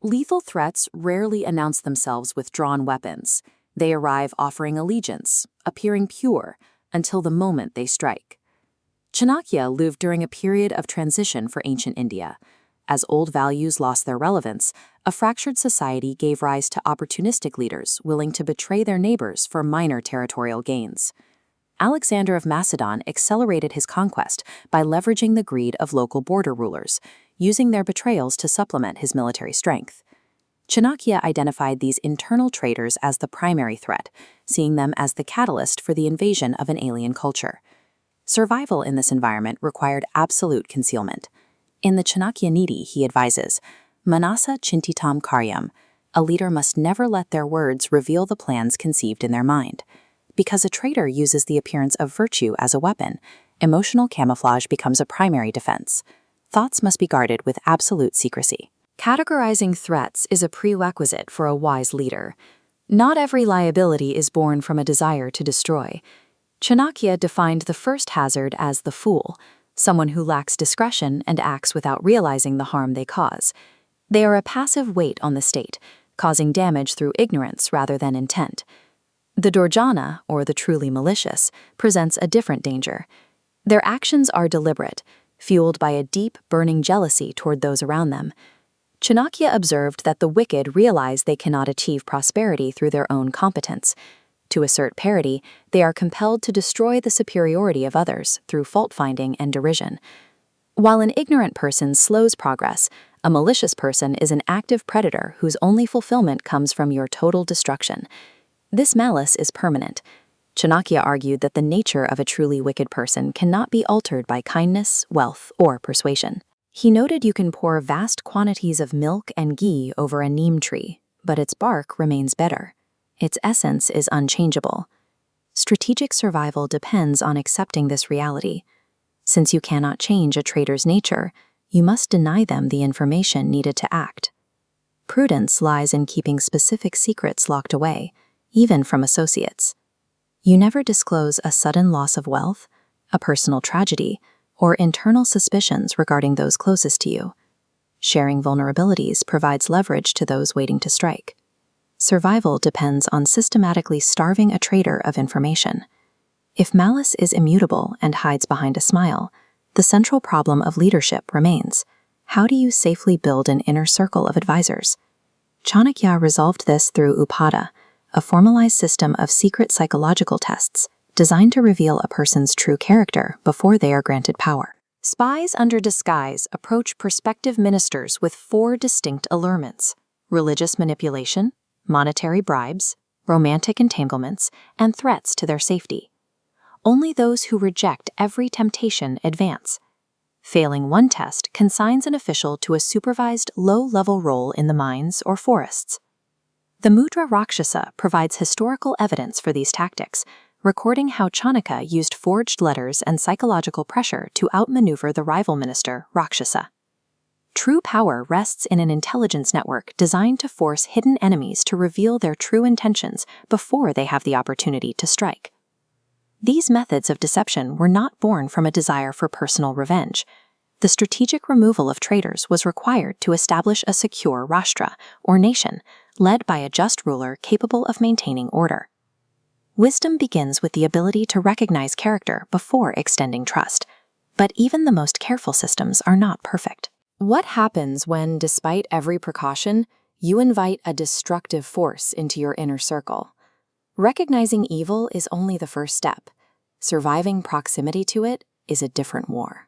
Lethal threats rarely announce themselves with drawn weapons. They arrive offering allegiance, appearing pure, until the moment they strike. Chanakya lived during a period of transition for ancient India. As old values lost their relevance, a fractured society gave rise to opportunistic leaders willing to betray their neighbors for minor territorial gains. Alexander of Macedon accelerated his conquest by leveraging the greed of local border rulers, using their betrayals to supplement his military strength. Chanakya identified these internal traitors as the primary threat, seeing them as the catalyst for the invasion of an alien culture. Survival in this environment required absolute concealment. In the Chanakya Niti, he advises, Manasa Chintitam Karyam, a leader must never let their words reveal the plans conceived in their mind. Because a traitor uses the appearance of virtue as a weapon, emotional camouflage becomes a primary defense. Thoughts must be guarded with absolute secrecy. Categorizing threats is a prerequisite for a wise leader. Not every liability is born from a desire to destroy. Chanakya defined the first hazard as the fool, someone who lacks discretion and acts without realizing the harm they cause. They are a passive weight on the state, causing damage through ignorance rather than intent. The Durjana, or the truly malicious, presents a different danger. Their actions are deliberate, fueled by a deep, burning jealousy toward those around them. Chanakya observed that the wicked realize they cannot achieve prosperity through their own competence. To assert parity, they are compelled to destroy the superiority of others through fault-finding and derision. While an ignorant person slows progress, a malicious person is an active predator whose only fulfillment comes from your total destruction. This malice is permanent. Chanakya argued that the nature of a truly wicked person cannot be altered by kindness, wealth, or persuasion. He noted you can pour vast quantities of milk and ghee over a neem tree, but its bark remains bitter. Its essence is unchangeable. Strategic survival depends on accepting this reality. Since you cannot change a traitor's nature, you must deny them the information needed to act. Prudence lies in keeping specific secrets locked away, even from associates. You never disclose a sudden loss of wealth, a personal tragedy, or internal suspicions regarding those closest to you. Sharing vulnerabilities provides leverage to those waiting to strike. Survival depends on systematically starving a traitor of information. If malice is immutable and hides behind a smile, the central problem of leadership remains. How do you safely build an inner circle of advisors? Chanakya resolved this through Upada, a formalized system of secret psychological tests designed to reveal a person's true character before they are granted power. Spies under disguise approach prospective ministers with 4 distinct allurements: religious manipulation, monetary bribes, romantic entanglements, and threats to their safety. Only those who reject every temptation advance. Failing one test consigns an official to a supervised low-level role in the mines or forests. The Mudra Rakshasa provides historical evidence for these tactics, recording how Chanakya used forged letters and psychological pressure to outmaneuver the rival minister, Rakshasa. True power rests in an intelligence network designed to force hidden enemies to reveal their true intentions before they have the opportunity to strike. These methods of deception were not born from a desire for personal revenge. The strategic removal of traitors was required to establish a secure Rashtra, or nation, led by a just ruler capable of maintaining order. Wisdom begins with the ability to recognize character before extending trust, but even the most careful systems are not perfect. What happens when, despite every precaution, you invite a destructive force into your inner circle? Recognizing evil is only the first step. Surviving proximity to it is a different war.